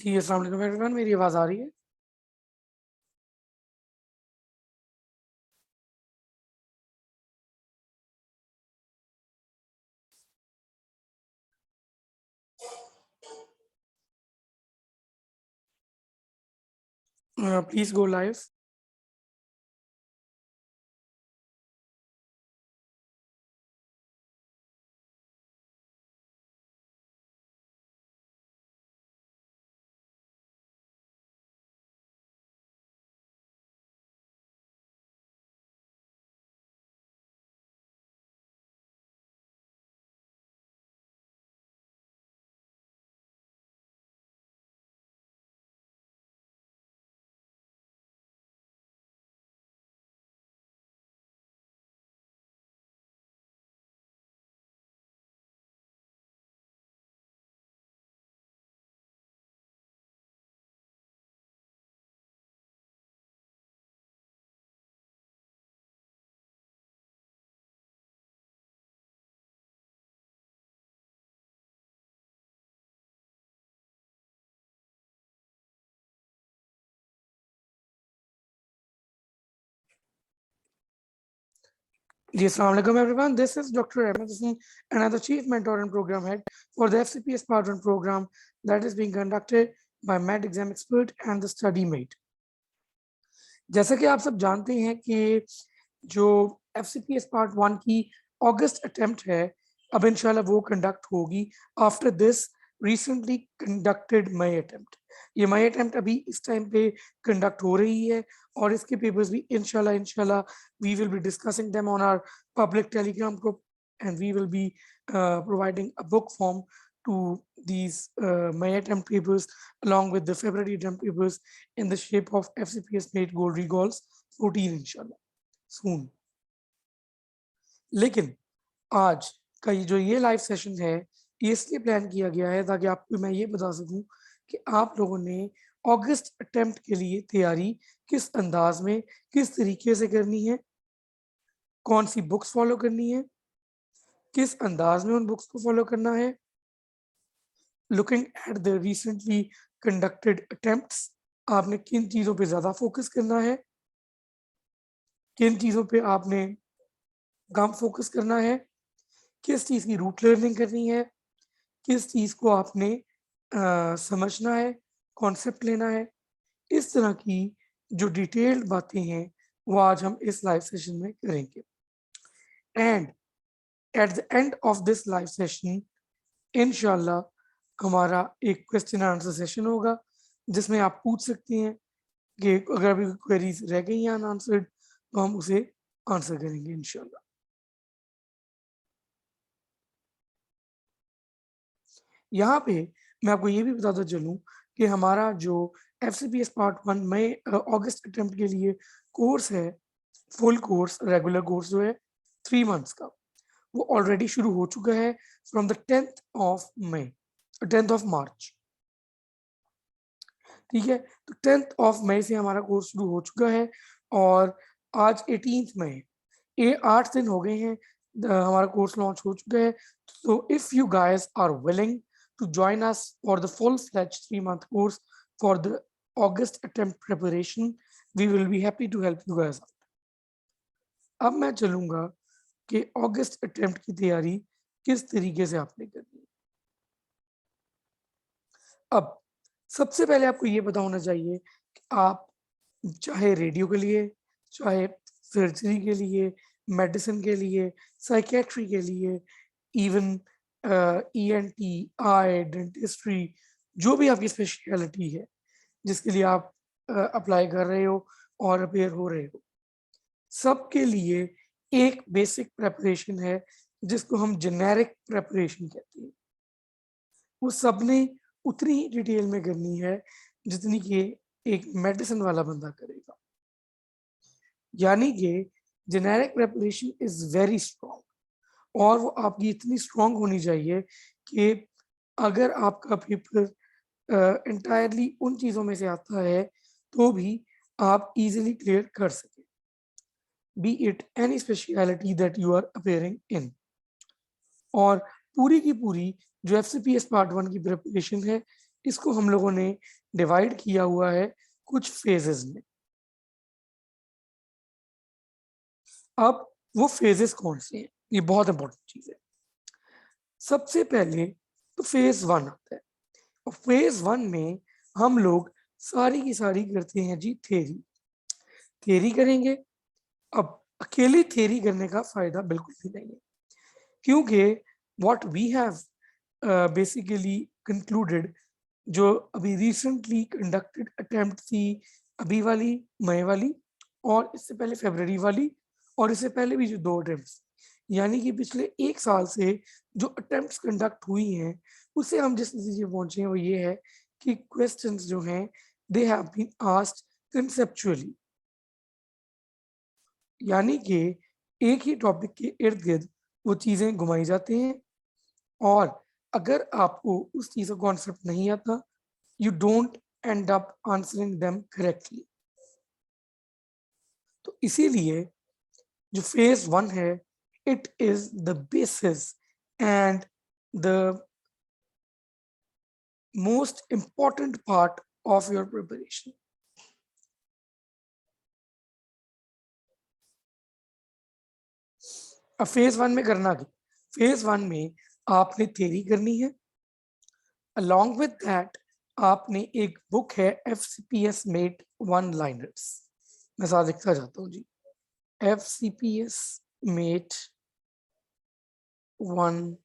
जी, अस्सलाम वालेकुम एवरीवन, मेरी आवाज़ आ रही है? Please go live. जी, अस्सलाम वालेकुम everyone, this is doctor Ahmed Hussain, another Chief Mentor and Program Head for the FCPS Part 1 program that is being conducted by Med Exam Expert and the Study Mate. जैसा कि आप सब जानते हैं कि जो FCPS Part 1 की अगस्त attempt है, अब इंशाल्लाह वो कंडक्ट होगी after this recently conducted May attempt. ये मई अटेम्प्ट अभी इस टाइम पे कंडक्ट हो रही है और इसके पेपर्स भी इंशाल्लाह we will be discussing them on our public Telegram group and we will be providing a book form to these May attempt papers along with the February attempt papers in the shape of FCPS made gold regols 14 इंशाल्लाह soon। लेकिन आज का ये जो ये live session है ये इसलिए प्लान किया गया है ताकि आपको मैं ये बता सकूं कि आप लोगों ने अगस्त अटेम्प्ट के लिए तैयारी किस अंदाज में किस तरीके से करनी है, कौन सी बुक्स फॉलो करनी है, किस अंदाज में उन बुक्स को फॉलो करना है, looking at the recently conducted attempts आपने किन चीज़ों पे ज़्यादा फोकस करना है, किन चीज़ों पे आपने कम फोकस करना है, किस चीज़ की रूट लर्निंग करनी है, किस चीज़ को आपने समझना है, कॉन्सेप्ट लेना है। इस तरह की जो डिटेल्ड बातें हैं वो आज हम इस लाइव सेशन में करेंगे and at the end of this live session इंशाल्लाह हमारा एक क्वेश्चन आंसर सेशन होगा जिसमें आप पूछ सकते हैं कि अगर अभी क्वेरीज रह गई हैं अनआंसर्ड तो हम उसे आंसर करेंगे इंशाल्लाह। यहाँ पे मैं आपको ये भी बताता चलूँ कि हमारा जो FCPS पार्ट 1 मई अगस्त अटेम्प्ट के लिए कोर्स है, फुल कोर्स रेगुलर कोर्स जो है 3 मंथ्स का, वो ऑलरेडी शुरू हो चुका है from the 10th of May 10th of March. ठीक है, तो 10th ऑफ मई से हमारा कोर्स शुरू हो चुका है और आज 18th मई, ये 8 दिन हो गए हैं हमारा कोर्स लॉन्च हो चुका है। So if you guys are willing to join us for the full-fledged 3-month course for the August attempt preparation, we will be happy to help you guys out. अब मैं चलूंगा कि अगस्त अटेम्प्ट की तैयारी किस तरीके से आपने करनी है। अब सबसे पहले आपको ये पता होना चाहिए कि आप चाहे रेडियो के लिए, चाहे सर्जरी के लिए, मेडिसिन के लिए, साइकेट्री के लिए, इवन ENT, आई, डेंटिस्ट्री, जो भी आपकी स्पेशलिटी है जिसके लिए आप अप्लाई कर रहे हो और अपेयर हो रहे हो, सबके लिए एक बेसिक प्रेपरेशन है जिसको हम जेनेरिक प्रेपरेशन कहते हैं। वो सबने उतनी ही डिटेल में करनी है जितनी कि एक मेडिसिन वाला बंदा करेगा। यानी कि generic preparation is very strong और वो आपकी इतनी स्ट्रॉन्ग होनी चाहिए कि अगर आपका पेपर इंटायरली उन चीज़ों में से आता है तो भी आप इजीली क्लियर कर सकें, be it any speciality that you are appearing in. और पूरी की पूरी जो FCPS पार्ट 1 की प्रिपरेशन है इसको हम लोगों ने डिवाइड किया हुआ है कुछ फेजेस में। अब वो फेजेस कौन से हैं, ये बहुत इंपॉर्टेंट चीज है। सबसे पहले तो फेज 1 आता है, और फेज 1 में हम लोग सारी की सारी करते हैं जी थ्योरी। थ्योरी करेंगे। अब अकेली थ्योरी करने का फायदा बिल्कुल भी नहीं है, क्योंकि what we have basically concluded, जो अभी रिसेंटली कंडक्टेड अटेम्प्ट थी, अभी वाली मई वाली, और इससे पहले फरवरी वाली, और इससे पहले भी जो 2 अटेम्प्ट्स, यानी कि पिछले 1 साल से जो अटेम्प्ट्स कंडक्ट हुई हैं, उससे हम जिस नतीजे पहुंचे हैं वो ये है कि क्वेश्चंस जो हैं they have been asked conceptually, यानी कि एक ही टॉपिक के इर्द गिर्द वो चीजें घुमाई जाती हैं, और अगर आपको उस चीज का कॉन्सेप्ट नहीं आता, you don't end up answering them correctly। तो इसीलिए जो फेज 1 है, it is the basis and the most important part of your preparation. अब फेज 1 में करना क्या? फेज 1 में आपने थ्योरी करनी है, along with that आपने एक बुक है FCPS मेट वन लाइनर्स, मैं साथ लिखता जाता हूँ जी, FCPS मेट वन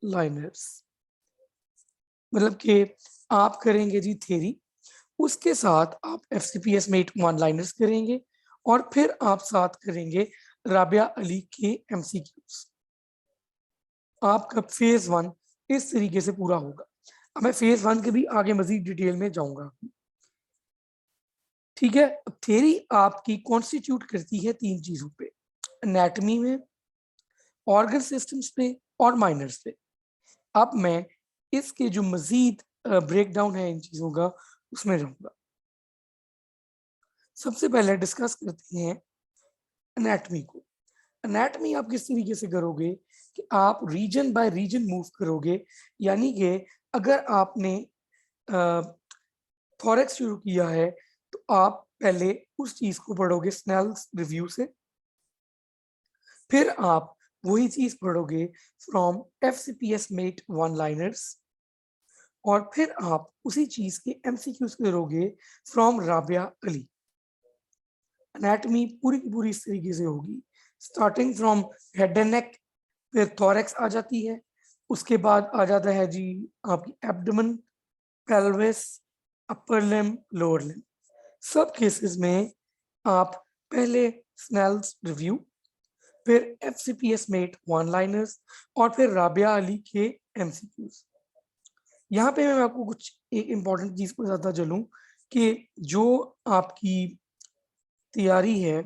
लाइनर्स, मतलब कि आप करेंगे जी थ्योरी, उसके साथ आप FCPS मेट वन लाइनर्स करेंगे, और फिर आप साथ करेंगे राबिया अली के MCQs। आपका फेज 1 इस तरीके से पूरा होगा। अब मैं फेज 1 के भी आगे मजीद डिटेल में जाऊंगा, ठीक है। थ्योरी आपकी कॉन्स्टिट्यूट करती है 3 चीजों पे, एनाटॉमी में, ऑर्गन सिस्टम्स पे, और माइनर्स पे। अब मैं इसके जो मजीद ब्रेकडाउन है इन चीजों का, उसमें जाऊंगा। सबसे पहले डिस्कस करते हैं एनाटॉमी को। एनाटॉमी आप किस तरीके से करोगे कि आप रीजन बाय रीजन मूव करोगे, यानी कि अगर आपने थॉरेक्स शुरू किया है, तो आप पहले उस चीज को पढ़ोगे स्नेल्स रिव्यू से, फिर आप वही चीज पढ़ोगे from FCPS mate one liners, और फिर आप उसी चीज के MCQs करोगे फ्रॉम राबिया अली। एनाटॉमी पूरी की पूरी इस तरीके से होगी, starting from head and neck, फिर थॉरेक्स आ जाती है, उसके बाद आ जाता है जी आपकी abdomen, pelvis, upper limb, lower limb. सब केसेस में आप पहले स्नेल्स रिव्यू, फिर FCPS मेट वन लाइनर्स, और फिर राबिया अली के MCQs। यहाँ पे मैं आपको कुछ एक इम्पॉर्टेंट चीज को बताता चलूं कि जो आपकी तैयारी है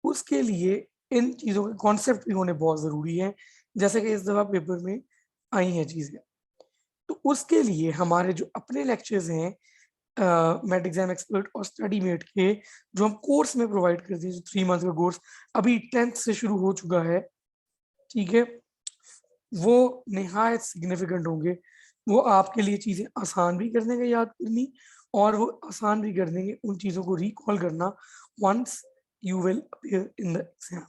उसके लिए इन चीजों के कॉन्सेप्ट भी होने बहुत जरूरी है, जैसे कि इस दफा पेपर में आई हैं चीजें। तो उसके लिए हमारे जो अपने लेक्चर्स हैं मेट एग्जाम एक्सपर्ट और स्टडी मेट के, जो हम कोर्स में प्रोवाइड करते हैं, जो 3 मंथ का कोर्स अभी 10th से शुरू हो चुका है, ठीक है, वो निहायत सिग्निफिकेंट होंगे। वो आपके लिए चीजें आसान भी कर देंगे याद करनी, और वो आसान भी कर देंगे उन चीजों को रिकॉल करना once you will appear in the exam.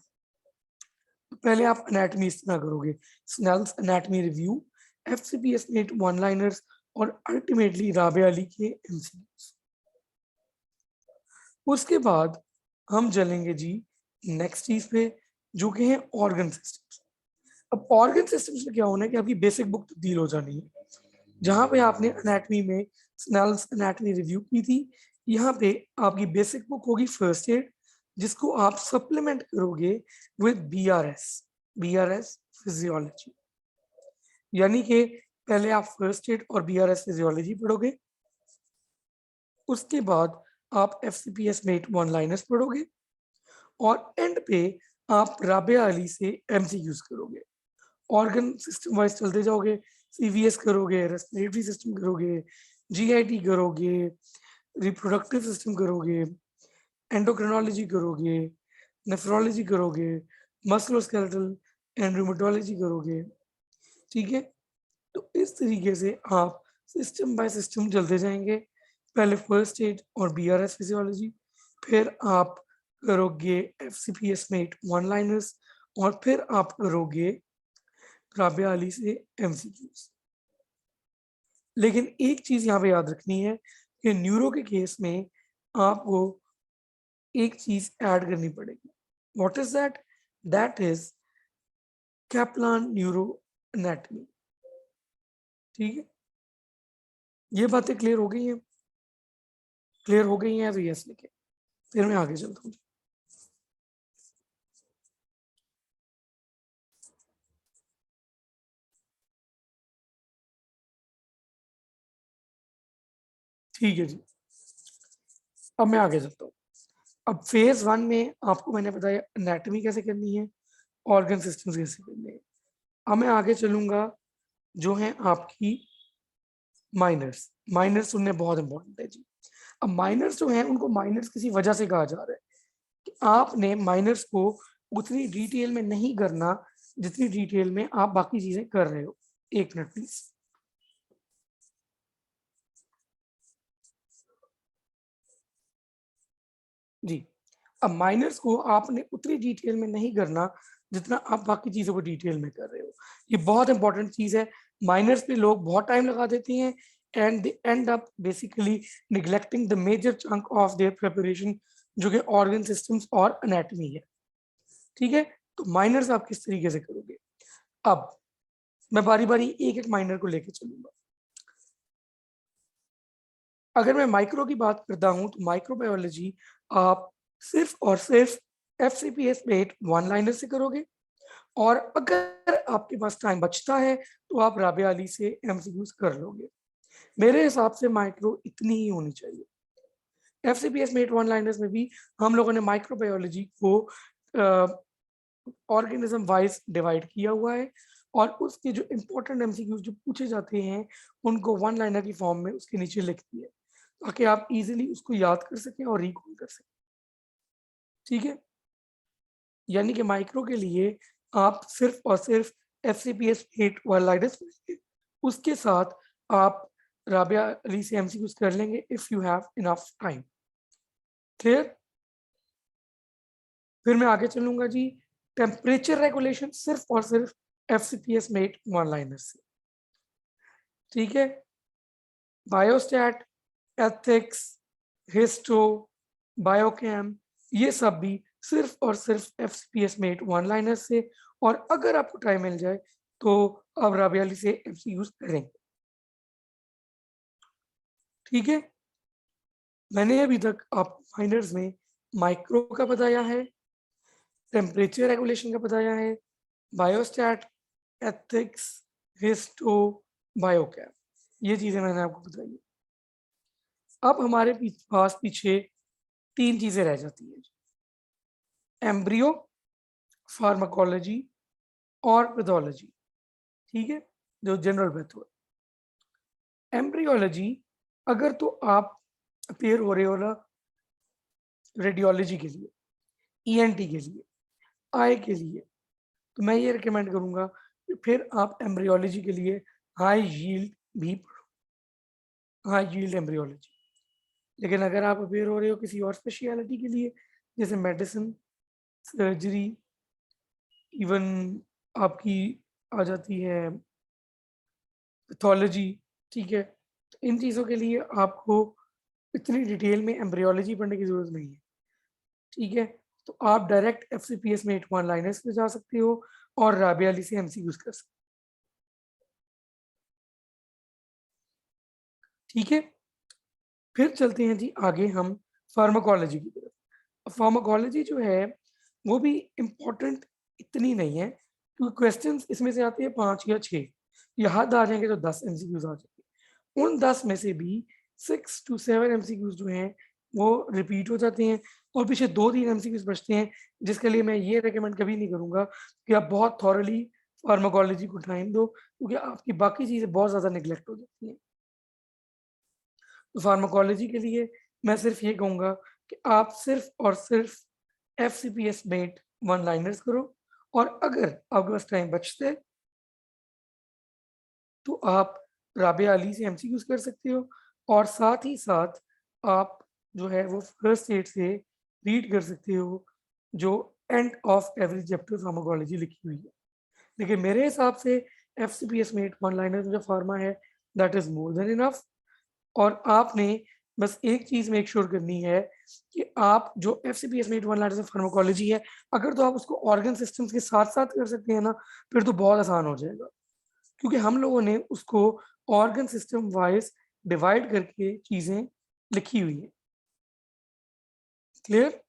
पहले आप एनाटॉमी इस तरह करोगे, Snell's anatomy review, FCPS net one liners, और अल्टीमेटली राबिया अली के MCQs। उसके बाद हम चलेंगे जी नेक्स्ट चीज पे, जो कि है ऑर्गन सिस्टम्स। अब ऑर्गन सिस्टम्स में क्या होना है कि आपकी बेसिक बुक तब्दील हो जानी है। जहां पे आपने एनाटॉमी में स्नेल्स एनाटॉमी रिव्यू की थी, यहाँ पे आपकी बेसिक बुक होगी फर्स्ट एड, जिसको आप सप्लीमेंट करोगे विद BRS फिजियोलॉजी, यानी कि पहले आप फर्स्ट एड और BRS फिजियोलॉजी पढ़ोगे, उसके बाद आप FCPS मेट वन लाइनर्स पढ़ोगे, और एंड पे आप राबिया अली से MCQs करोगे। ऑर्गन सिस्टम वाइज चलते जाओगे, CVS करोगे, रेस्पिरेटरी सिस्टम करोगे, GIT करोगे, रिप्रोडक्टिव सिस्टम करोगे, एंडोक्रिनोलॉजी करोगे, नेफ्रोलॉजी करोगे, मस्कुलोस्केलेटल एंड रूमेटोलॉजी करोगे, ठीक है। तो इस तरीके से आप सिस्टम बाय सिस्टम चलते जाएंगे। पहले फर्स्ट स्टेज और बीआरएस फिजियोलॉजी, फिर आप करोगे एफसीपीएस में 1 लाइनर्स, और फिर आप करोगे राबिया अली से एमसीक्यूज। लेकिन एक चीज यहाँ पे याद रखनी है कि न्यूरो के केस में आपको एक चीज ऐड करनी पड़ेगी। What is that? That is Kaplan neuro anatomy. ठीक है, ये बातें क्लियर हो गई हैं? क्लियर हो गई हैं तो यस लिखे, फिर मैं आगे चलता हूँ। ठीक है जी, अब मैं आगे चलता हूँ। अब फेज 1 में आपको मैंने बताया एनाटॉमी कैसे करनी है, ऑर्गन सिस्टम्स कैसे करने हैं। अब मैं आगे चलूंगा जो है आपकी माइनर्स। माइनर्स सुनने बहुत इंपॉर्टेंट है जी। अब माइनर्स जो है उनको माइनर्स किसी वजह से कहा जा रहा है कि आपने माइनर्स को उतनी डिटेल में नहीं करना जितनी डिटेल में आप बाकी चीजें कर रहे हो। एक मिनट प्लीज जी। अब माइनर्स को आपने उतनी डिटेल में नहीं करना जितना आप बाकी चीजों को डिटेल में कर रहे हो। ये बहुत इंपॉर्टेंट चीज है। माइनर्स पे लोग बहुत टाइम लगा देते हैं and they end up basically neglecting the major chunk of their preparation, जो कि ऑर्गन सिस्टम्स और एनाटॉमी है। ठीक है, तो माइनर्स आप किस तरीके से करोगे? अब मैं बारी बारी एक एक माइनर को लेके चलूंगा। अगर मैं माइक्रो की बात करता हूं तो माइक्रोबायोलॉजी आप सिर्फ और सिर्फ एफसीपीएस में 1 लाइनर से करोगे, और अगर आपके पास टाइम बचता है तो आप राबिया अली से एमसीक्यूज कर लोगे। मेरे हिसाब से माइक्रो इतनी ही होनी चाहिए। एफसीपीएस में 1 लाइनर्स में भी हम लोगों ने माइक्रोबायोलॉजी को ऑर्गेनिज्म वाइज डिवाइड किया हुआ है, और उसके जो इंपॉर्टेंट एमसीक्यूज जो पूछे जाते हैं उनको 1 लाइनर की फॉर्म में उसके नीचे लिख दिए ताकि आप इजीली उसको याद कर सकें और रिकॉल कर सकें। ठीक है, यानी कि माइक्रो के लिए आप सिर्फ और सिर्फ एफसीपीएस 8 वन लाइनर्स पढ़ेंगे, उसके साथ आप राबिया अली से एमसीक्यूज कर लेंगे if you have enough time. Clear? फिर मैं आगे चलूंगा जी। टेम्परेचर रेगुलेशन सिर्फ और सिर्फ एफसीपीएस में 1 लाइनर से। ठीक है, बायोस्टैट, एथिक्स, हिस्टो, बायोकेम, ये सब भी सिर्फ और सिर्फ एफसीपीएस में 1 लाइनर से। और अगर आपको टाइम मिल जाए तो आप राबिया अली से एफसी यूज करें। ठीक है, मैंने अभी तक आप माइनर्स में माइक्रो का बताया है, टेम्परेचर रेगुलेशन का बताया है, बायोस्टैट, एथिक्स, हिस्टो, बायोकैम, ये चीजें मैंने आपको बताई। अब हमारे पास पीछे 3 चीजें रह जाती हैं, एम्ब्रियो, फार्माकोलॉजी और पैथोलॉजी। ठीक है, जो जनरल पैथो है। एम्ब्रियोलॉजी अगर तो आप अपेयर हो रहे हो ना रेडियोलॉजी के लिए, ईएनटी के लिए, आई के लिए, तो मैं ये रिकमेंड करूंगा कि फिर आप एम्ब्रियोलॉजी के लिए हाई यील्ड भी पढ़ो, हाई यील्ड एम्ब्रियोलॉजी। लेकिन अगर आप अपेयर हो रहे हो किसी और स्पेशलिटी के लिए, जैसे मेडिसिन, सर्जरी, इवन आपकी आ जाती है पैथोलॉजी, ठीक है, तो इन चीज़ों के लिए आपको इतनी डिटेल में एम्ब्रियोलॉजी पढ़ने की जरूरत नहीं है। ठीक है, तो आप डायरेक्ट एफसीपीएस में 1 लाइनर्स में जा सकते हो और राबिया अली से एमसीक्यूज कर सकते हो। ठीक है, फिर चलते हैं जी आगे हम फार्माकोलॉजी की तरफ। फार्माकोलॉजी जो है वो भी इम्पोर्टेंट इतनी नहीं है, क्योंकि क्वेश्चंस इसमें से आते हैं 5 या 6, याद आ जाएंगे तो 10 एमसीक्यूज आ जाएंगे। उन 10 में से भी 6 to 7 एमसीक्यूज जो हैं वो रिपीट हो जाते हैं, और पीछे 2-3 एमसीक्यूज बचते हैं, जिसके लिए मैं ये रेकमेंड कभी नहीं करूंगा कि आप बहुत थॉरली फार्माकोलॉजी को टाइम दो, क्योंकि आपकी बाकी चीज़ें बहुत ज़्यादा निगलेक्ट हो जाती हैं। तो फार्माकोलॉजी के लिए मैं सिर्फ ये कहूँगा कि आप सिर्फ और सिर्फ एफसीपीएस मेट 1 लाइनर्स करो, और अगर आपके पास टाइम बचते तो आप राबिया अली से एमसीक्यूज कर सकते हो, और साथ ही साथ आप जो है वो फर्स्ट एड से रीड कर सकते हो जो end of every chapter pharmacology लिखी हुई है। लेकिन मेरे हिसाब से एफसीपीएस में वन लाइनर जो फार्मा है that is more than enough. और आपने बस एक चीज मेक श्योर करनी है कि आप जो एफसीपीएस में वन लाइनर फार्माकोलॉजी है, अगर तो आप उसको ऑर्गन सिस्टम्स के साथ साथ कर सकते हैं ना, फिर तो बहुत आसान हो जाएगा, क्योंकि हम लोगों ने उसको ऑर्गन सिस्टम वाइज डिवाइड करके चीजें लिखी हुई है। क्लियर?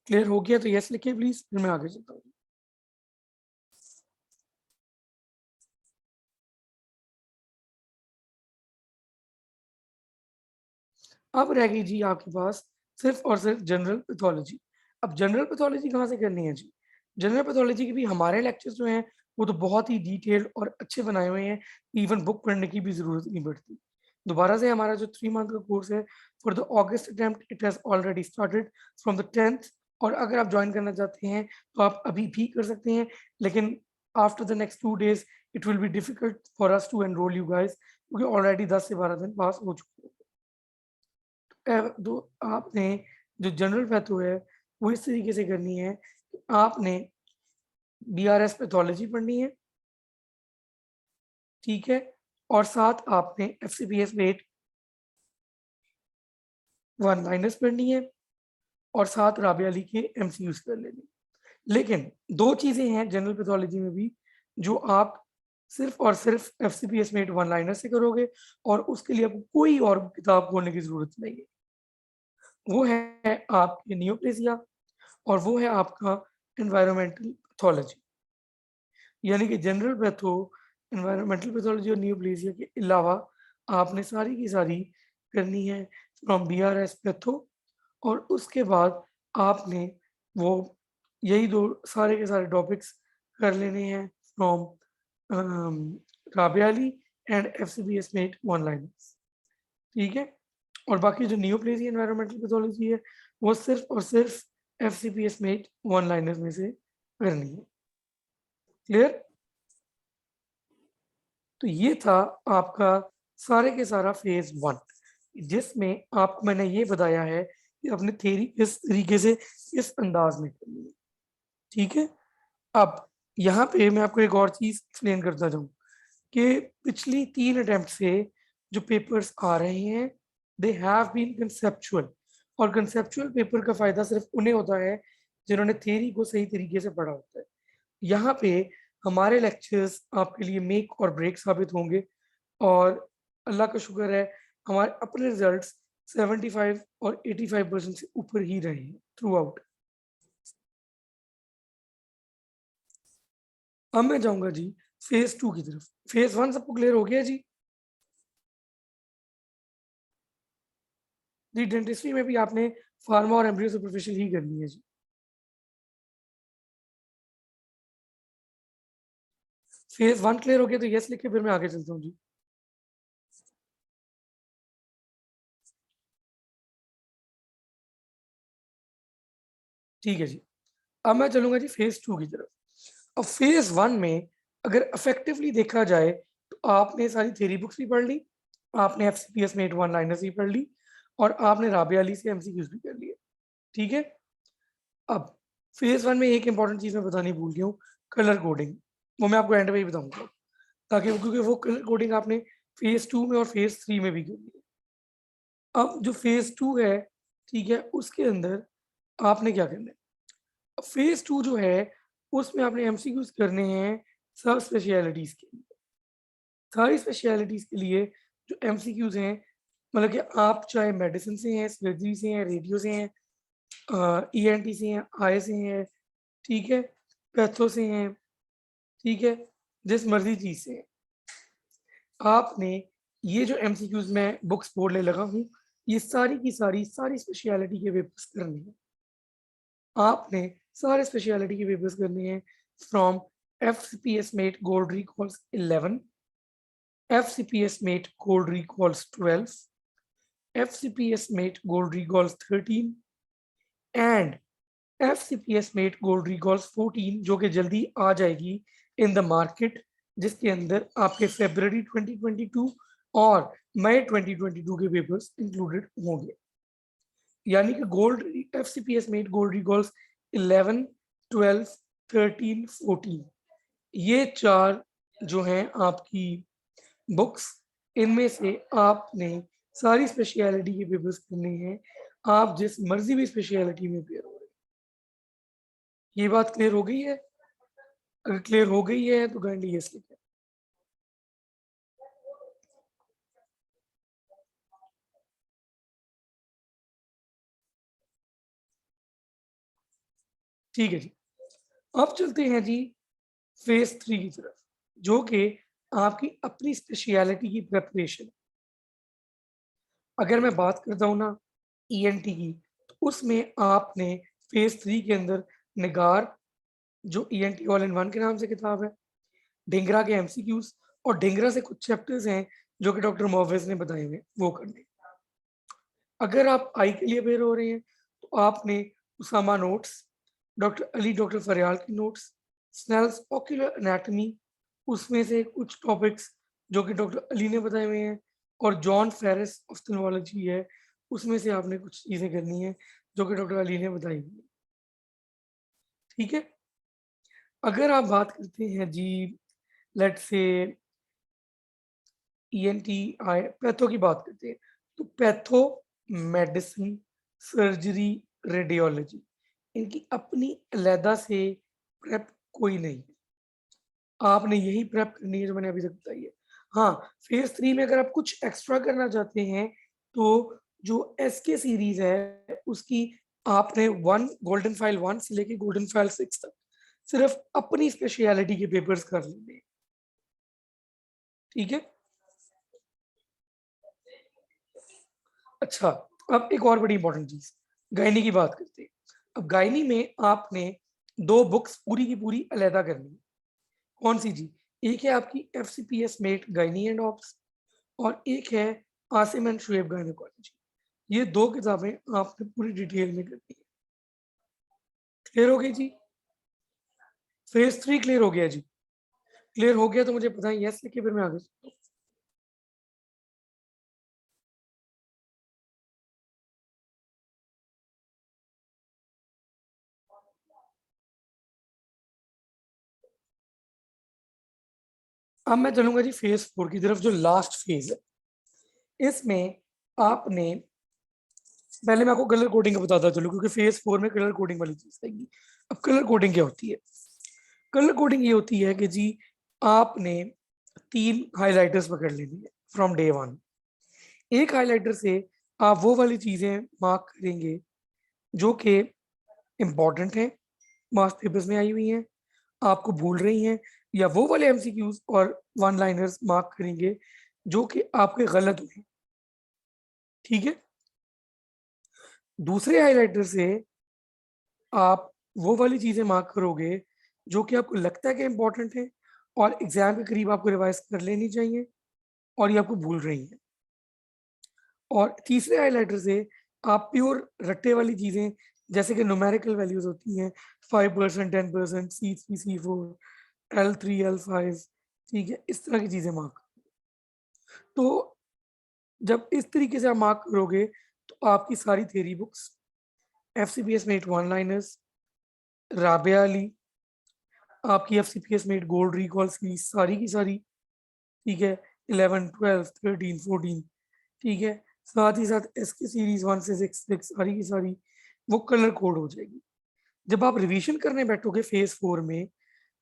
क्लियर हो गया तो यस लिखिए प्लीज, फिर मैं आगे चलता हूँ। अब रह गई जी आपके पास सिर्फ और सिर्फ जनरल पैथोलॉजी। अब जनरल पैथोलॉजी कहाँ से करनी है जी? जनरल पैथोलॉजी के भी हमारे लेक्चर्स जो हैं वो तो बहुत ही डिटेल्ड और अच्छे बनाए हुए हैं, इवन बुक पढ़ने की भी जरूरत नहीं पड़ती। दोबारा से हमारा जो 3 मंथ का कोर्स है for the August attempt it has already started from the 10th। और अगर आप ज्वाइन करना चाहते हैं तो आप अभी भी कर सकते हैं, लेकिन after the next 2 days it will be difficult for us to enrol you guys, क्योंकि ऑलरेडी 10 से 12 दिन पास हो चुके हैं। दो आपने जो जनरल पैथो है वो इस तरीके से करनी है कि आपने बीआरएस पैथोलॉजी पढ़नी है, ठीक है, और साथ आपने एफसीपीएस वेट वन लाइनर्स पढ़नी है, और साथ राबिया अली के एमसीयूज कर लेनी। लेकिन दो चीजें हैं जनरल पैथोलॉजी में भी जो आप सिर्फ और सिर्फ एफसीपीएस मेट वन लाइनर से करोगे, और उसके लिए आपको कोई और किताब खोलने की जरूरत नहीं है। वो है आपके नियोप्लेसिया, और वो है आपका एनवायरमेंटल पैथोलॉजी। यानी कि जनरल पैथो, एनवायरमेंटल पैथोलॉजी और न्यूप्लेसिया के अलावा आपने सारी की सारी करनी है फ्रॉम बीआरएस पैथो, और उसके बाद आपने वो यही दो सारे के सारे टॉपिक्स कर लेने हैं from Rabia Ali and FCBS mate one liners, ठीक है। और बाकी जो नियोप्लेसिया एनवायरमेंटल पैथोलॉजी है वो सिर्फ और सिर्फ एफसीपीएस मेट वन लाइनर्स में से करनी है। क्लियर? तो ये था आपका सारे के सारा फेज 1, जिसमें आपको मैंने ये बताया है कि अपने थ्योरी किस तरीके से किस अंदाज में करनी है, ठीक है। अब यहाँ पे मैं आपको एक और चीज एक्सप्लेन करता जाऊँ कि पिछली 3 अटेम्प्ट से जो पेपर्स आ रहे हैं दे हैव बीन कंसेप्चुअल, और कंसेप्चुअल पेपर का फायदा सिर्फ उन्हें होता है जिन्होंने थ्योरी को सही तरीके से पढ़ा होता है। यहाँ पे हमारे लेक्चर्स आपके लिए मेक और ब्रेक साबित होंगे, और अल्लाह का शुक्र है हमारे अपने रिजल्ट्स 75 और 85% से ऊपर ही रहे हैं थ्रू आउट। अब मैं जाऊंगा जी फेज 2 की तरफ। फेज 1 सबको क्लियर हो गया जी? जी डेंटिस्ट्री में भी आपने फार्मा और एम्ब्रियो सुपरफिशियल ही करनी है जी। फेज 1 क्लियर हो गया तो यस लिख के फिर मैं आगे चलता हूँ जी। ठीक है जी। अब मैं चलूंगा जी फेज 2 की तरफ। अब फेज 1 में अगर इफेक्टिवली देखा जाए तो आपने सारी थ्योरी बुक्स भी पढ़ ली, आपने एफसीपीएस में 1 लाइनर्स भी पढ़ ली, और आपने राबिया अली से एमसीक्यूज भी कर लिए, ठीक है। अब फेज 1 में एक इंपॉर्टेंट चीज मैं बतानी भूल गया हूँ, कलर कोडिंग। वो मैं आपको एंड में ही बताऊंगा, ताकि क्योंकि वो कलर कोडिंग आपने फेज 2 में और फेज 3 में भी करनी है। अब जो फेज 2 है, ठीक है, उसके अंदर आपने क्या करना है, फेज 2 जो है उसमें आपने एमसीक्यूज करने हैं सब स्पेशलिटीज के लिए। सारी स्पेशलिटीज के लिए जो एमसीक्यूज हैं, मतलब कि आप चाहे मेडिसिन से हैं, सर्जरी से हैं, रेडियो से हैं, ईएनटी से हैं, आई से हैं, ठीक है, पैथो से हैं, ठीक है, जिस मर्जी चीज से हैं, आपने ये जो एमसीक्यूज मैं बुक्स बोर्ड ले लगा हूँ, ये सारी की सारी स्पेशलिटी के पेपर्स करने हैं। आपने सारे स्पेशलिटी के पेपर्स करने हैं from FCPS met gold recalls 11, FCPS met gold recalls 12, FCPS mate gold recalls 13, and FCPS mate gold recalls 14 जो कि जल्दी आ जाएगी इन द मार्केट, जिसके अंदर आपके फरवरी 2022 और मई 2022 के पेपर्स इंक्लूडेड होंगे। यानी कि gold FCPS mate gold recalls 11, 12, 13, 14 ये 4 जो हैं आपकी बुक्स, इनमें से आपने सारी स्पेशलिटी के पेपर्स करने हैं। आप जिस मर्जी भी स्पेशलिटी में पेयर हो रहे हैं। ये बात क्लियर हो गई है? अगर क्लियर हो गई है तो काइंडली यस लिखें। ठीक है जी। अब चलते हैं जी फेज 3 की तरफ, जो कि आपकी अपनी स्पेशलिटी की प्रेपरेशन। अगर मैं बात करता हूँ ना ईएनटी की, तो उसमें आपने फेज 3 के अंदर निगार, जो ईएनटी ऑल इन वन के नाम से किताब है, ढिंगरा के एमसीक्यूज और ढिंगरा से कुछ चैप्टर्स हैं जो कि डॉक्टर मोवेज ने बताए हुए वो करने। अगर आप आई के लिए प्रिपेयर हो रहे हैं तो आपने Usama notes, doctor Ali doctor Farial की नोट्स, स्नेल्स ऑक्यूलर एनाटॉमी, उसमें से कुछ टॉपिक्स जो कि डॉक्टर अली ने बताए हुए हैं, और जॉन फेरिस ऑफ्थेल्मोलॉजी है, उसमें से आपने कुछ चीज़ें करनी है जो कि डॉक्टर अली ने बताई हुई है। ठीक है। अगर आप बात करते हैं जी लेट्स से ईएनटी आई पैथो की बात करते हैं, तो पैथो, मेडिसिन, सर्जरी, रेडियोलॉजी, इनकी अपनी अलहदा से प्रेप कोई नहीं है। आपने यही प्रेप करनी है जो मैंने अभी तक बताई है। हाँ, फेज 3 में अगर आप कुछ एक्स्ट्रा करना चाहते हैं तो जो एसके सीरीज है उसकी आपने वन गोल्डन फाइल 1 से लेके गोल्डन फाइल 6 तक सिर्फ अपनी स्पेशलिटी के पेपर्स कर लेने। ठीक है। अच्छा, अब एक और बड़ी इंपॉर्टेंट चीज, गायनी की बात करते हैं। अब गायनी में आपने 2 बुक्स पूरी की पूरी अलहदा करनी है। कौन सी जी? एक है आपकी FCPS mate gynae and obs, और एक है आसिम एंड शुएब गायनेकोलॉजी। ये 2 किताबें आपने पूरी डिटेल में करनी है। क्लियर हो गई जी? फेज 3 क्लियर हो गया जी? क्लियर हो गया तो मुझे बताएं यस लिखिए, फिर मैं आगे चलता हूं। अब मैं चलूंगा जी फेज 4 की तरफ, जो लास्ट फेज है। इसमें आपने, पहले मैं आपको कलर कोडिंग का बताता चलूं क्योंकि फेज 4 में कलर कोडिंग वाली चीज आएगी। अब कलर कोडिंग क्या होती है? कलर कोडिंग ये होती है कि जी आपने 3 हाइलाइटर्स पकड़ लेनी है फ्रॉम डे 1। एक हाइलाइटर से आप वो वाली चीजें मार्क करेंगे जो कि इंपॉर्टेंट है, मार्क्स पेपर्स में आई हुई हैं, आपको भूल रही हैं, या वो वाले एमसीक्यूज और वन लाइनर्स मार्क करेंगे जो कि आपके गलत हुए। ठीक है। दूसरे हाइलाइटर से आप वो वाली चीजें मार्क करोगे जो कि आपको लगता है कि इंपॉर्टेंट है और एग्जाम के करीब आपको रिवाइज कर लेनी चाहिए और ये आपको भूल रही है। और तीसरे हाइलाइटर से आप प्योर रट्टे वाली चीजें, जैसे कि न्यूमेरिकल वैल्यूज होती हैं 5%, 10%, C3, C4, L3, L5, ठीक है, इस तरह की चीजें मार्क। तो जब इस तरीके से आप मार्क करोगे तो आपकी सारी theory books, FCPS mate one liners, Rabia Ali, आपकी FCPS mate gold recall series सारी की सारी, ठीक है, 11, 12, 13, 14, ठीक है, साथ ही साथ SK सीरीज 1 से 6 तक सारी की सारी वो कलर कोड हो जाएगी। जब आप रिवीजन करने बैठोगे फेज 4 में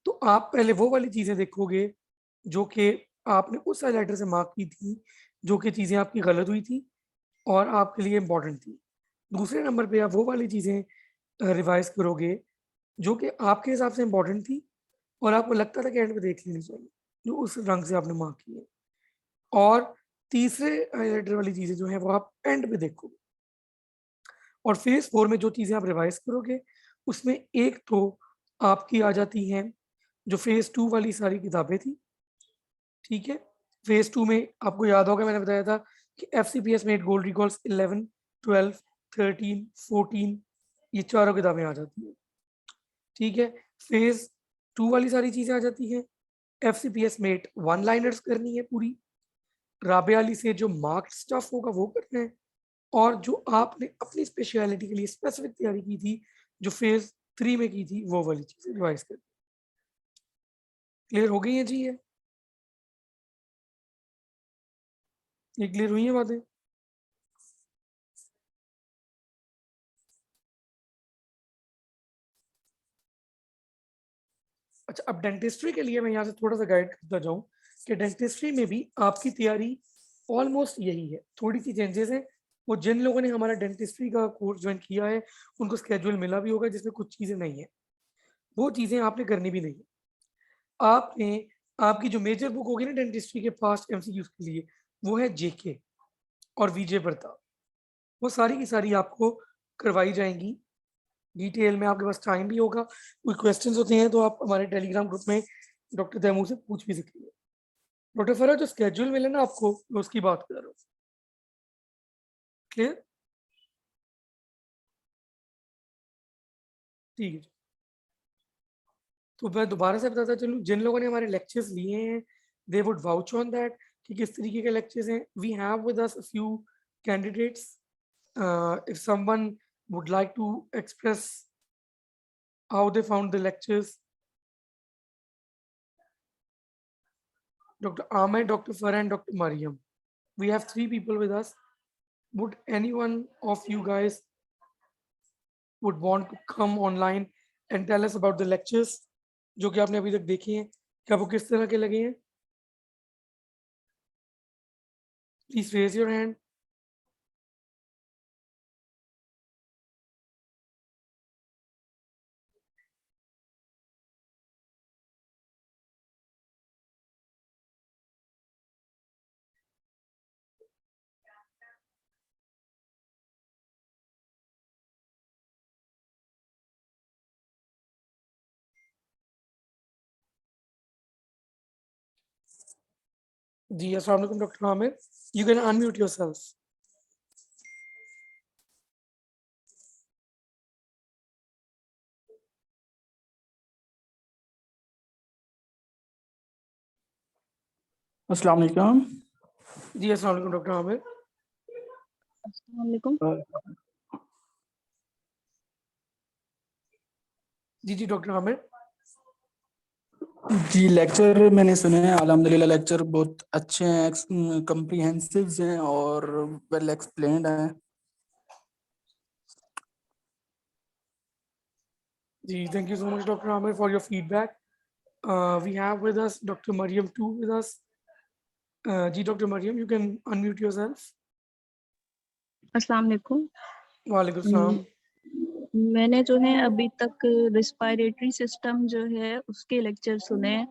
तो आप पहले वो वाली चीजें देखोगे जो कि आपने उस हाइलाइटर से मार्क की थी, जो कि चीजें आपकी गलत हुई थी और आपके लिए इंपॉर्टेंट थी। दूसरे नंबर पे आप वो वाली चीजें रिवाइज करोगे जो कि आपके हिसाब से इंपॉर्टेंट थी और आपको लगता था कि एंड में देख लेनी चाहिए, जो उस रंग से आपने मार्क की है। और तीसरे हाइलाइटर वाली चीजें जो है वो आप एंड पे देखोगे। और फेज 4 में जो चीजें आप रिवाइज करोगे उसमें एक तो आपकी आ जाती हैं जो फेज 2 वाली सारी किताबें थी। ठीक है। फेज 2 में आपको याद होगा मैंने बताया था कि FCPS मेड गोल्ड रिकॉल्स 11, 12, 13, 14, ये चारों किताबें आ जाती हैं। ठीक है, फेज 2 वाली सारी चीजें आ जाती हैं। एफसीपीएस मेट 1 लाइनर्स करनी है पूरी। राबे अली से जो मार्क्ड स्टफ होगा वो करना है। और जो आपने अपनी स्पेशलिटी के लिए स्पेसिफिक तैयारी की थी, जो फेज 3 में की थी, वो वाली चीजें रिवाइज करनी। क्लियर हो गई है जी? ये क्लियर हुई है बातें? अच्छा, अब डेंटिस्ट्री के लिए मैं यहाँ से थोड़ा सा गाइड करता जाऊँ कि डेंटिस्ट्री में भी आपकी तैयारी ऑलमोस्ट यही है। थोड़ी सी चेंजेस हैं। वो जिन लोगों ने हमारा डेंटिस्ट्री का कोर्स ज्वाइन किया है उनको स्केड्यूल मिला भी होगा जिसमें कुछ चीज़ें नहीं है, वो चीज़ें आपने करनी भी नहीं है। आपने आपकी जो मेजर बुक होगी ना डेंटिस्ट्री के पास्ट एमसीक्यूज के लिए, वो है जेके और विजय प्रताप। वो सारी की सारी आपको करवाई जाएंगी डिटेल में। आपके पास टाइम भी होगा, कोई क्वेश्चंस होते हैं तो आप हमारे टेलीग्राम ग्रुप में डॉक्टर तैमूर से पूछ भी सकते हैं। डॉक्टर फरहाद, जो स्केड्यूल मिले ना आपको, मैं उसकी बात कर रहा हूँ। क्लियर? ठीक है। तो मैं दोबारा से बताता चलूँ, जिन लोगों ने हमारे लेक्चर्स लिए हैं they would vouch on that कि किस तरीके के लेक्चर्स हैं। We have with us a few candidates. If someone would like to express how they found the lectures. Dr. Ahmed, Dr. Farah, and Dr. Mariam. We have 3 people with us. Would anyone of you guys would want to come online and tell us about the lectures जो कि आपने अभी तक देखे हैं, क्या वो किस तरह के लगे हैं? Please raise your hand. जी अस्सलाम वालेकुम doctor Aamir, you can unmute yourself. अस्सलाम वालेकुम। जी अस्सलाम वालेकुम डॉक्टर आमिर। अस्सलाम वालेकुम। जी डॉक्टर आमिर। जी लेक्चर मैंने सुने हैं, अल्हम्दुलिल्लाह लेक्चर बहुत अच्छे हैं, कम्प्रिहेंसिव हैं और वेल एक्सप्लेन्ड हैं। जी thank you so much doctor Aamir for your feedback. We have with us Dr. Mariam too with us. जी doctor Mariam, you can unmute yourself. अस्सलाम वालेकुम। वालेकुम सलाम. मैंने जो है अभी तक रिस्पायरेटरी सिस्टम जो है उसके लेक्चर सुने हैं,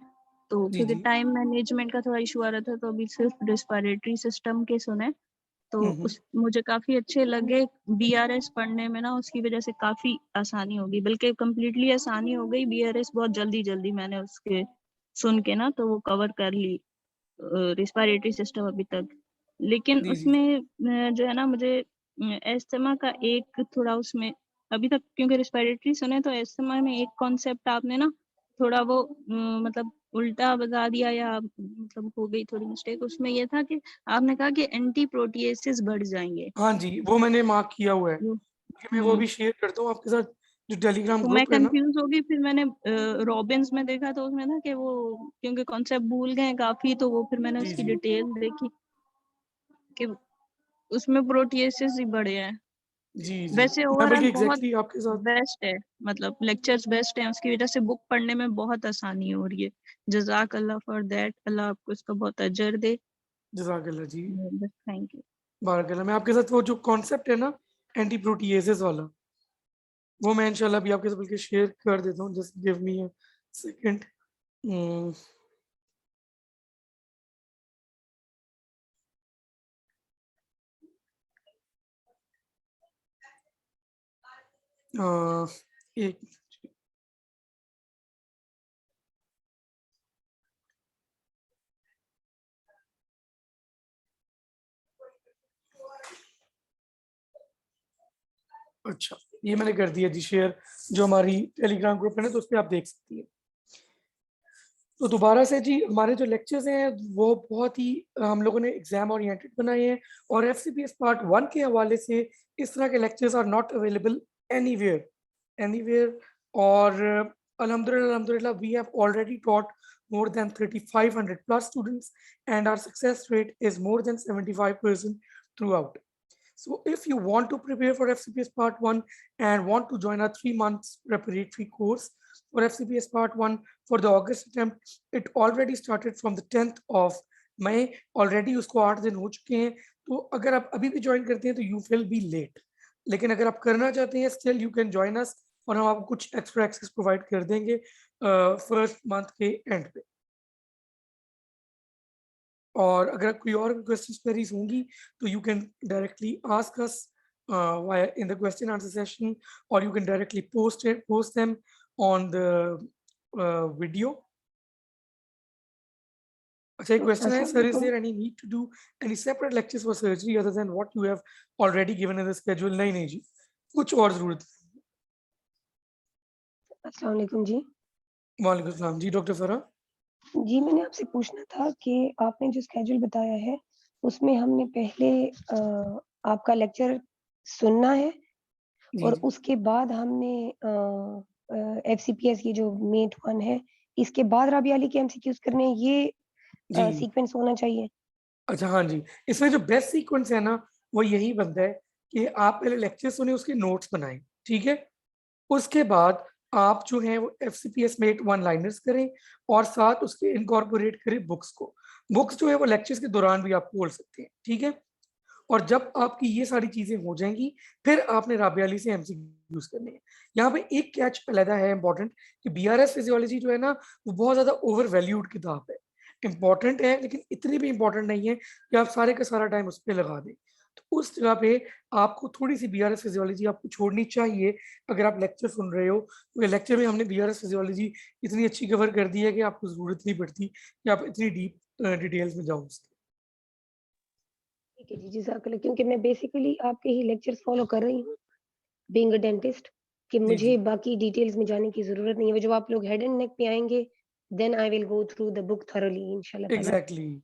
तो जी क्योंकि जी. टाइम मैनेजमेंट का थोड़ा इशू आ रहा था तो अभी सिर्फ रिस्पायरेटरी सिस्टम के सुने। तो उस मुझे काफी अच्छे लगे। बीआरएस पढ़ने में ना उसकी वजह से काफी आसानी होगी, बल्कि कम्प्लीटली आसानी हो गई। बीआरएस बहुत जल्दी जल्दी मैंने उसके सुन के ना तो वो कवर कर ली रिस्पायरेटरी सिस्टम अभी तक। लेकिन जी जी. उसमें जो है ना मुझे एस्थमा का एक थोड़ा उसमें अभी तक, क्योंकि रिस्पायरेटरी सुने तो एस्थमा में एक कॉन्सेप्ट आपने ना थोड़ा वो मतलब उल्टा बता दिया, या मतलब हो गई थोड़ी मिस्टेक उसमें। ये था कि आपने कहा कि एंटी प्रोटीएसिस बढ़ जाएंगे। हाँ जी, वो मैंने मार्क किया हुआ है वो- कि मैं वो भी शेयर करता हूँ आपके साथ, जो टेलीग्राम तो मैं ग्रुप है ना. कंफ्यूज हो गई। फिर मैंने रॉबिन्स में देखा तो उसमें था कि वो क्योंकि कॉन्सेप्ट भूल गए काफी, तो वो फिर मैंने जी उसकी जी. डिटेल देखी कि उसमें प्रोटीएसिस ही बढ़े हैं। जी जी. वैसे मैं ओवरऑल बल्कि बहुत एग्जैक्टली आपके साथ. बेस्ट है, मतलब लेक्चर्स बेस्ट हैं, उसकी वजह से बुक पढ़ने में बहुत आसानी हो रही है। जजाक अल्लाह फॉर दैट, अल्लाह आपको इसका बहुत अजर दे। जज़ाकल्लाह जी. Thank you. बारकल्लाह. मैं आपके साथ वो जो कॉन्सेप्ट है ना एंटी प्रोटीएसेस वाला, वो मैं इंशाल्लाह भी आपके साथ बल्कि शेयर कर देता हूँ. Just give me a second. एक. अच्छा, ये मैंने कर दिया जी शेयर, जो हमारी टेलीग्राम ग्रुप है ना, तो उस पर आप देख सकती हैं। तो दोबारा से जी हमारे जो लेक्चर्स हैं वो बहुत ही हम लोगों ने एग्जाम ओरिएंटेड बनाए हैं, और FCPS पार्ट 1 के हवाले से इस तरह के lectures are not available anywhere. और अल्हम्दुलिल्लाह we have already taught more than 3500 plus students, and our success rate is more than 75% throughout. So if you want to prepare for FCPS Part 1 and want to join our 3 months preparatory course for FCPS Part 1 for the August attempt, it already started from the 10th of May. Already उसको 8 दिन हो चुके हैं, तो अगर आप अभी भी ज्वाइन करते हैं तो you will be late. लेकिन अगर आप करना चाहते हैं still you can join us, और हम आपको कुछ एक्स्ट्रा एक्सेस प्रोवाइड कर देंगे फर्स्ट मंथ के एंड पे। और अगर कोई और क्वेश्चन क्वेरीज होंगी तो you can directly ask us via in the question answer session, or you can directly post them on the video. अच्छा, एक क्वेश्चन है sir, is there any need to do any separate lectures for surgery other than what you have already given in the schedule? नहीं जी, कुछ और जरूरत। अस्सलाम वालेकुम जी। वालेकुम सलाम जी। डॉक्टर फरा जी, मैंने आपसे पूछना था कि आपने जो स्केड्यूल बताया है, उसमें हमने पहले आपका लेक्चर सुनना है और उसके बाद हमने FCPS की जो मेट 1 है, इसके बाद राबिया अली के MCQs करने हैं, ये सीक्वेंस होना चाहिए। अच्छा हाँ जी, इसमें जो बेस्ट सीक्वेंस है ना वो यही बनता है कि आप पहले लेक्चर सुने, उसके नोट्स बनाएं, ठीक है। उसके बाद आप जो है वो FCPS मेट 1 लाइनर्स करें और साथ उसके इनकॉर्पोरेट करें बुक्स को। बुक्स जो है वो लेक्चर्स के दौरान भी आप खोल सकते हैं, ठीक है। और जब आपकी ये सारी चीजें हो जाएंगी फिर आपने राबिया अली से MCQs करने हैं। यहाँ पे एक कैच अलग है इंपॉर्टेंट कि BRS फिजियोलॉजी जो है ना वो बहुत ज्यादा ओवर वैल्यूड किताब है। इंपॉर्टेंट है लेकिन इतनी भी इंपॉर्टेंट नहीं है कि आप सारे का सारा टाइम उस पर लगा दें। तो उस जगह पे आपको थोड़ी सी BRS फिजियोलॉजी आपको छोड़नी चाहिए अगर आप लेक्चर सुन रहे हो, क्योंकि लेक्चर में हमने BRS फिजियोलॉजी इतनी अच्छी कवर कर दी है कि आपको जरूरत नहीं पड़ती कि आप इतनी डीप डिटेल्स में जाओ उसके। ठीक है जी, जज़ाकल्लाह। क्योंकि मैं बेसिकली आपके ही लेक्चर्स फॉलो कर रही हूँ बीइंग अ डेंटिस्ट, कि मुझे बाकी डिटेल्स में जाने की ज़रूरत नहीं है। वो जब आप लोग हेड एंड नेक पे आएँगे then I will go through the book thoroughly इंशाल्लाह ताला। एग्जैक्टली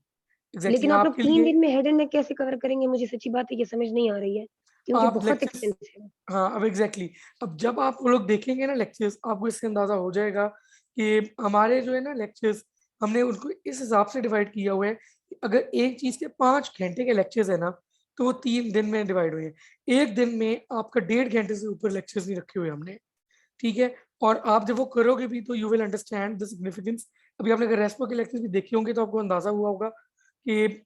लेकिन आप लोग आपके 3 लिए दिन में हेड एंड नेक कैसे कवर करेंगे? मुझे सच्ची बात है ये समझ नहीं आ रही है, क्योंकि आप बहुत लेक्चर्स, एक्सपेंसिव है। हाँ अब अब जब आप वो लोग देखेंगे ना लेक्चर्स, आपको इससे अंदाजा हो जाएगा कि हमारे जो है ना लेक्चर्स हमने उनको इस हिसाब से डिवाइड किया हुआ है कि अगर एक चीज के 5 घंटे के लेक्चर्स है ना तो वो 3 दिन में डिवाइड हुए हैं। एक दिन में आपका 1.5 घंटे से ऊपर लेक्चर्स नहीं रखे हुए हमने, ठीक है। और आप जब वो करोगे भी तो you will understand the significance. अभी आपने अगर रेस्पो के लेक्चर्स भी देखे होंगे तो आपको अंदाजा हुआ होगा कि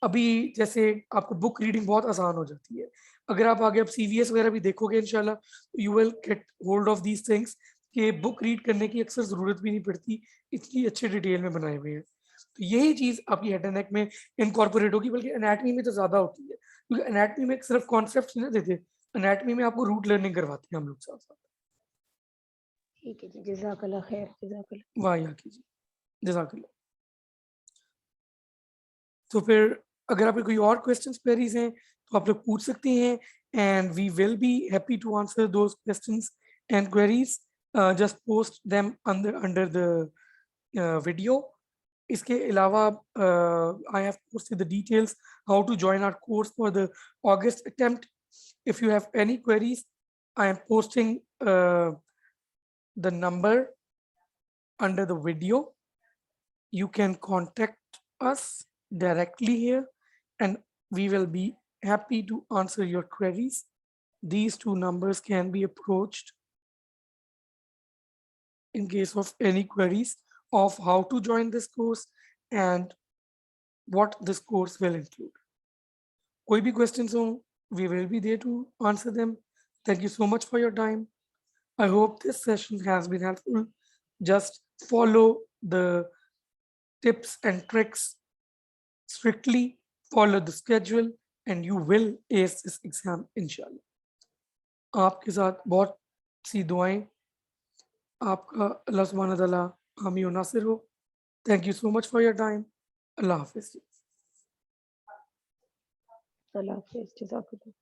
अभी जैसे आपको बुक रीडिंग बहुत आसान हो जाती है। अगर आप आगे अब CVS वगैरह भी देखोगे इंशाल्लाह you will get hold of these things कि बुक रीड करने की अक्सर जरूरत भी नहीं पड़ती, इतनी अच्छे डिटेल में बनाए हुए हैं। तो यही चीज आपकी हेड एंड नेक में इनकॉर्पोरेट होगी, बल्कि एनाटमी में तो ज्यादा होती है, क्योंकि एनाटमी में सिर्फ कॉन्सेप्ट नहीं देते, एनाटमी में आपको रूट लर्निंग करवाते हैं हम लोग साथ साथ। ठीक है जी, जज़ाकल्लाह खैर, जज़ाकल्लाह। वाह या कीजिए, जज़ाकल्लाह। तो फिर अगर आपके कोई और क्वेश्चंस क्वेरीज हैं तो आप लोग पूछ सकते हैं, and we will be happy to answer those questions and queries. Just post them under the video. इसके अलावा I have posted the details how to join our course for the August attempt. If you have any queries I am posting the number under the video. You can contact us directly here and we will be happy to answer your queries. These 2 numbers can be approached in case of any queries of how to join this course and what this course will include. Koi bhi questions ho, we will be there to answer them. Thank you so much for your time. I hope this session has been helpful. Just follow the tips and tricks strictly, follow the schedule and you will ace this exam inshallah. आपके साथ बहुत सी दुआएं, आपका अल्लाह सुब्हानहू व तआला हामी और नासिर हो। Thank you so much for your time. Allah Hafiz. अल्लाह हाफ़िज़, जज़ाकल्लाह।